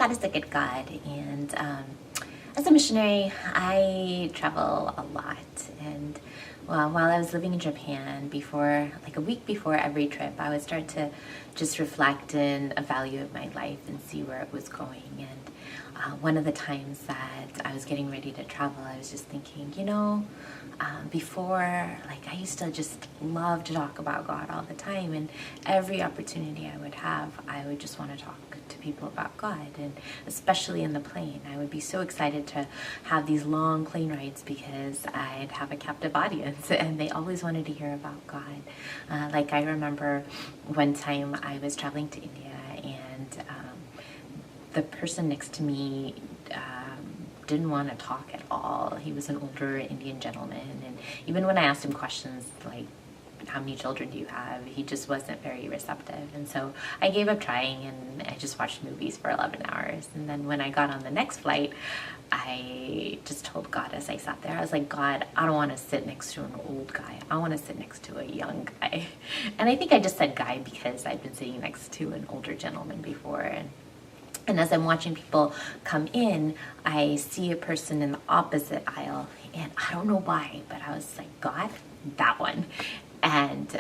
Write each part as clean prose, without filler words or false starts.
How to Stick at God. And as a missionary, I travel a lot. And well, while I was living in Japan, before, like a week before every trip, I would start to just reflect and evaluate my life and see where it was going. And one of the times that I was getting ready to travel, I was just thinking, before, like I used to just love to talk about God all the time, and every opportunity I would have, I would just want to talk to people about God, and especially in the plane. I would be so excited to have these long plane rides because I'd have a captive audience and they always wanted to hear about God. Like I remember one time I was traveling to India, and the person next to me didn't want to talk at all. He was an older Indian gentleman, and even when I asked him questions like, how many children do you have? He just wasn't very receptive. And so I gave up trying, and I just watched movies for 11 hours. And then when I got on the next flight, I just told God as I sat there, I was like, God, I don't want to sit next to an old guy. I want to sit next to a young guy. And I think I just said guy because I'd been sitting next to an older gentleman before. And as I'm watching people come in, I see a person in the opposite aisle, and I don't know why, but I was like, God, that one. And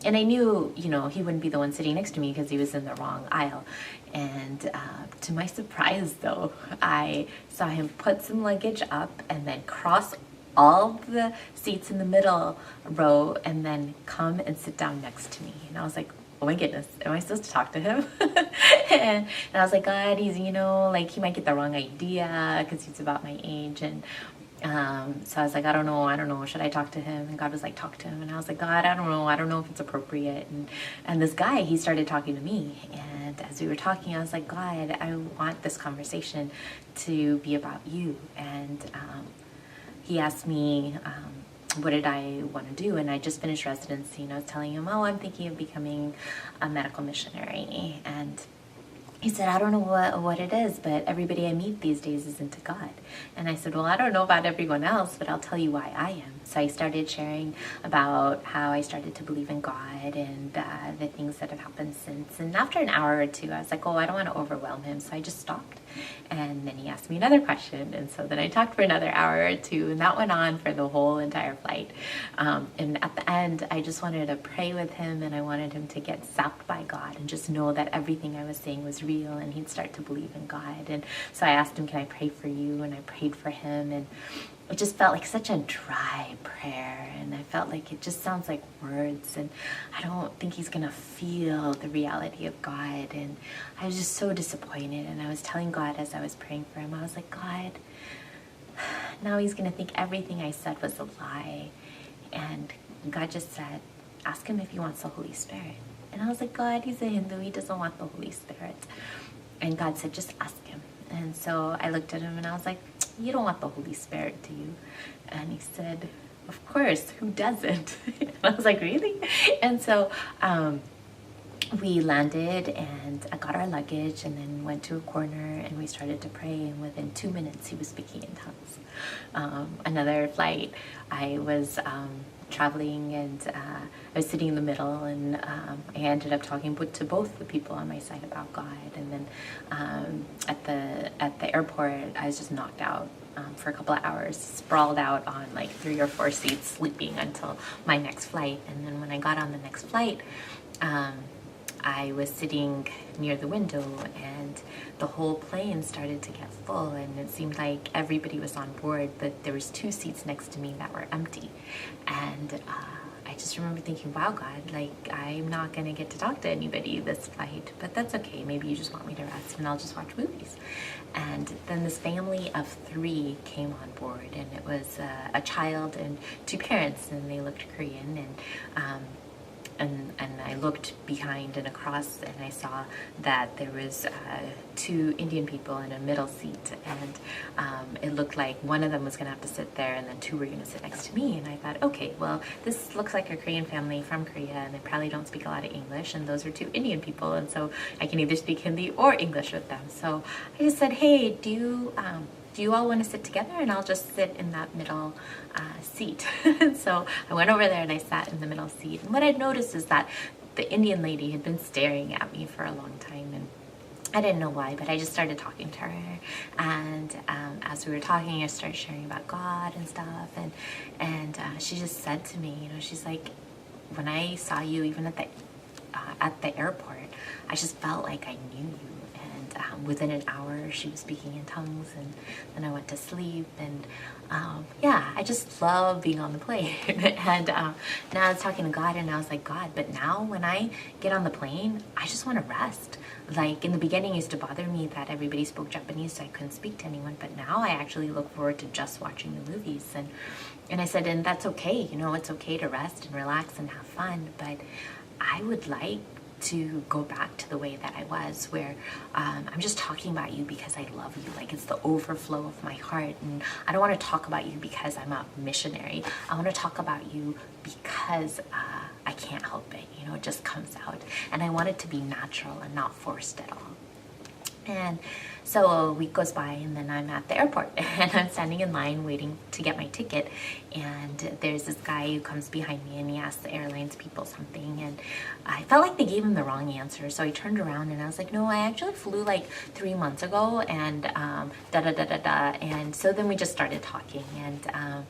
I knew, he wouldn't be the one sitting next to me because he was in the wrong aisle. And to my surprise, though, I saw him put some luggage up and then cross all the seats in the middle row and then come and sit down next to me. And I was like, oh my goodness, am I supposed to talk to him? and I was like, God, he's, he might get the wrong idea because he's about my age. And so I was like, I don't know, should I talk to him? And God was like, talk to him. And I was like, God, I don't know if it's appropriate. And this guy, he started talking to me. And as we were talking, I was like, God, I want this conversation to be about you. And he asked me, what did I want to do? And I just finished residency, and I was telling him, I'm thinking of becoming a medical missionary. And he said, I don't know what it is, but everybody I meet these days is into God. And I said, well, I don't know about everyone else, but I'll tell you why I am. So I started sharing about how I started to believe in God and the things that have happened since. And after an hour or two, I was like, I don't want to overwhelm him. So I just stopped. And then he asked me another question. And so then I talked for another hour or two, and that went on for the whole entire flight. And at the end, I just wanted to pray with him, and I wanted him to get zapped by God and just know that everything I was saying was real, and he'd start to believe in God. And so I asked him, can I pray for you? And I prayed for him, and it just felt like such a dry prayer, and I felt like it just sounds like words, and I don't think he's gonna feel the reality of God. And I was just so disappointed, and I was telling God as I was praying for him, I was like, God, now he's gonna think everything I said was a lie. And God just said, ask him if he wants the Holy Spirit. And I was like, God, he's a Hindu, he doesn't want the Holy Spirit. And God said, just ask him. And so I looked at him and I was like, you don't want the Holy Spirit, do you? And he said, of course, who doesn't? And I was like, really? And so we landed, and I got our luggage and then went to a corner, and we started to pray, and within 2 minutes he was speaking in tongues. Another flight, I was traveling, and I was sitting in the middle, and I ended up talking to both the people on my side about God. And then at the airport, I was just knocked out for a couple of hours, sprawled out on like 3 or 4 seats, sleeping until my next flight. And then when I got on the next flight, I was sitting near the window, and the whole plane started to get full, and it seemed like everybody was on board, but there was 2 seats next to me that were empty. And I just remember thinking, wow, God, like I'm not gonna get to talk to anybody this flight, but that's okay. Maybe you just want me to rest and I'll just watch movies. And then this family of 3 came on board, and it was a child and 2 parents, and they looked Korean. And I looked behind and across, and I saw that there was 2 Indian people in a middle seat, and it looked like one of them was gonna have to sit there, and then 2 were gonna sit next to me. And I thought, okay, well, this looks like a Korean family from Korea, and they probably don't speak a lot of English, and those are 2 Indian people, and so I can either speak Hindi or English with them. So I just said, hey, do you all want to sit together? And I'll just sit in that middle seat. So I went over there and I sat in the middle seat. And what I'd noticed is that the Indian lady had been staring at me for a long time. And I didn't know why, but I just started talking to her, and as we were talking, I started sharing about God and stuff, and she just said to me, you know, she's like, when I saw you, even at the airport, I just felt like I knew you. And within an hour, she was speaking in tongues, and then I went to sleep. And yeah, I just love being on the plane. And now I was talking to God, and I was like, God, but now when I get on the plane, I just want to rest. Like in the beginning, it used to bother me that everybody spoke Japanese, so I couldn't speak to anyone. But now I actually look forward to just watching the movies. And I said, and that's okay. You know, it's okay to rest and relax and have fun. But I would like to go back to the way that I was, where I'm just talking about you because I love you. Like it's the overflow of my heart. And I don't want to talk about you because I'm a missionary. I want to talk about you because I can't help it. You know, it just comes out. And I want it to be natural and not forced at all. And so a week goes by, and then I'm at the airport, and I'm standing in line waiting to get my ticket, and there's this guy who comes behind me, and he asks the airlines people something, and I felt like they gave him the wrong answer, so I turned around, and I was like, no, I actually flew like 3 months ago, and da-da-da-da-da, and so then we just started talking, and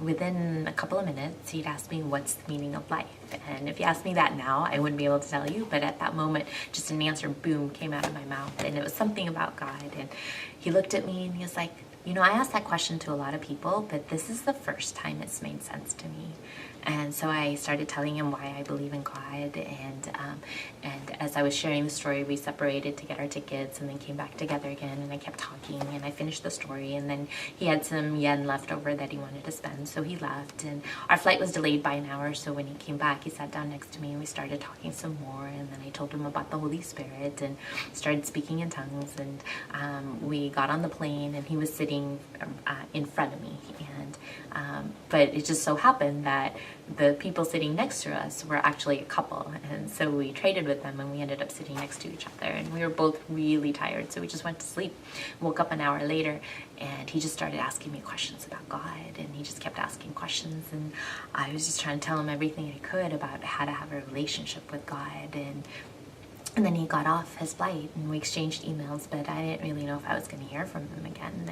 within a couple of minutes, he'd asked me, what's the meaning of life? And if you asked me that now, I wouldn't be able to tell you. But at that moment, just an answer, boom, came out of my mouth. And it was something about God. And he looked at me and he was like, you know, I asked that question to a lot of people, but this is the first time it's made sense to me. And so I started telling him why I believe in God, and as I was sharing the story, we separated to get our tickets, and then came back together again, and I kept talking, and I finished the story, and then he had some yen left over that he wanted to spend, so he left, and our flight was delayed by an hour, so when he came back, he sat down next to me, and we started talking some more, and then I told him about the Holy Spirit, and started speaking in tongues, and we got on the plane, and he was sitting in front of me, and but it just so happened that the people sitting next to us were actually a couple, and so we traded with them, and we ended up sitting next to each other, and we were both really tired, so we just went to sleep. Woke up an hour later, and he just started asking me questions about God, and he just kept asking questions, and I was just trying to tell him everything I could about how to have a relationship with God, and then he got off his flight, and we exchanged emails, but I didn't really know if I was going to hear from him again.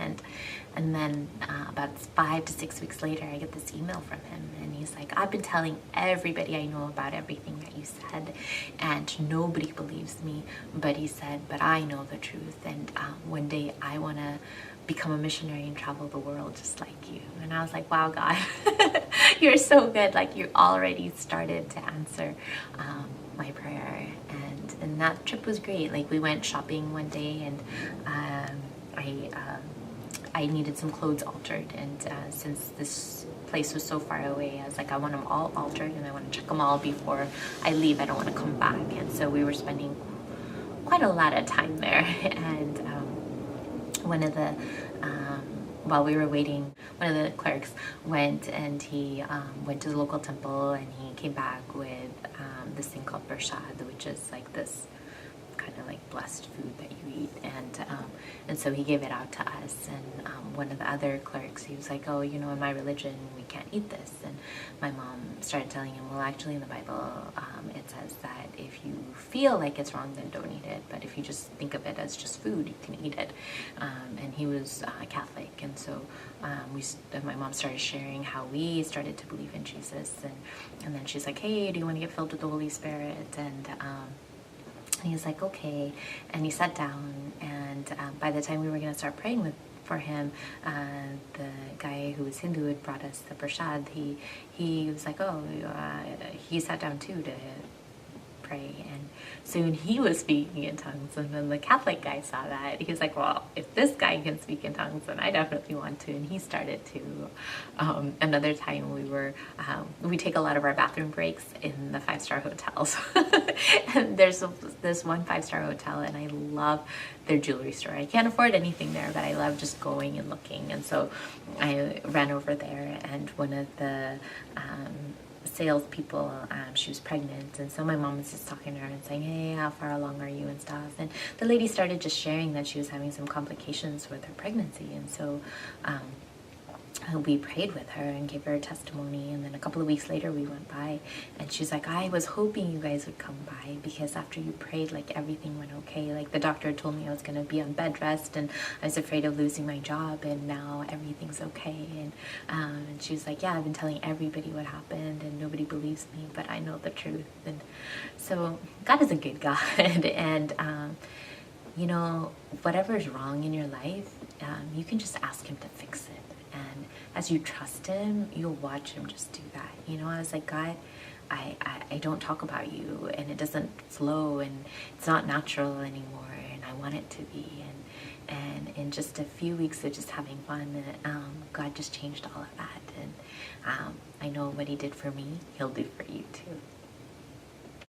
And then about 5 to 6 weeks later, I get this email from him, and he's like, I've been telling everybody I know about everything that you said, and nobody believes me. But he said, but I know the truth, and one day I want to become a missionary and travel the world just like you. And I was like, wow, God, you're so good. Like, you already started to answer my prayer. And that trip was great. Like, we went shopping one day, and I needed some clothes altered, and since this place was so far away, I was like, I want them all altered, and I want to check them all before I leave. I don't want to come back. And so we were spending quite a lot of time there. And one of the while we were waiting, one of the clerks went, and he went to the local temple, and he came back with this thing called prasad, which is like this kind of like blessed food that you eat, and so he gave it out to us, and one of the other clerks, he was like, oh, you know, in my religion we can't eat this, and my mom started telling him, well, actually in the Bible it says that if you feel like it's wrong, then don't eat it, but if you just think of it as just food, you can eat it. And he was Catholic, and so my mom started sharing how we started to believe in Jesus, and then she's like, hey, do you want to get filled with the Holy Spirit? And he was like, okay. And he sat down, and by the time we were going to start praying for him, the guy who was Hindu had brought us the prasad. He was like, oh, he sat down too to pray, and soon he was speaking in tongues, and then the Catholic guy saw that. He was like, well, if this guy can speak in tongues, then I definitely want to, and he started to. Another time we take a lot of our bathroom breaks in the 5-star hotels. And there's this one 5-star hotel, and I love their jewelry store. I can't afford anything there, but I love just going and looking, and so I ran over there, and one of the salespeople, she was pregnant, and so my mom was just talking to her and saying, hey, how far along are you and stuff, and the lady started just sharing that she was having some complications with her pregnancy, and so we prayed with her and gave her a testimony, and then a couple of weeks later we went by and she's like, I was hoping you guys would come by because after you prayed, like, everything went okay. Like, the doctor told me I was going to be on bed rest and I was afraid of losing my job, and now everything's okay. And she was like, yeah, I've been telling everybody what happened and nobody believes me, but I know the truth. And so God is a good God. And you know, whatever is wrong in your life, you can just ask him to fix it. And as you trust him, you'll watch him just do that. You know, I was like, God, I don't talk about you, and it doesn't flow, and it's not natural anymore, and I want it to be. And in just a few weeks of just having fun, God just changed all of that. And I know what he did for me, he'll do for you too.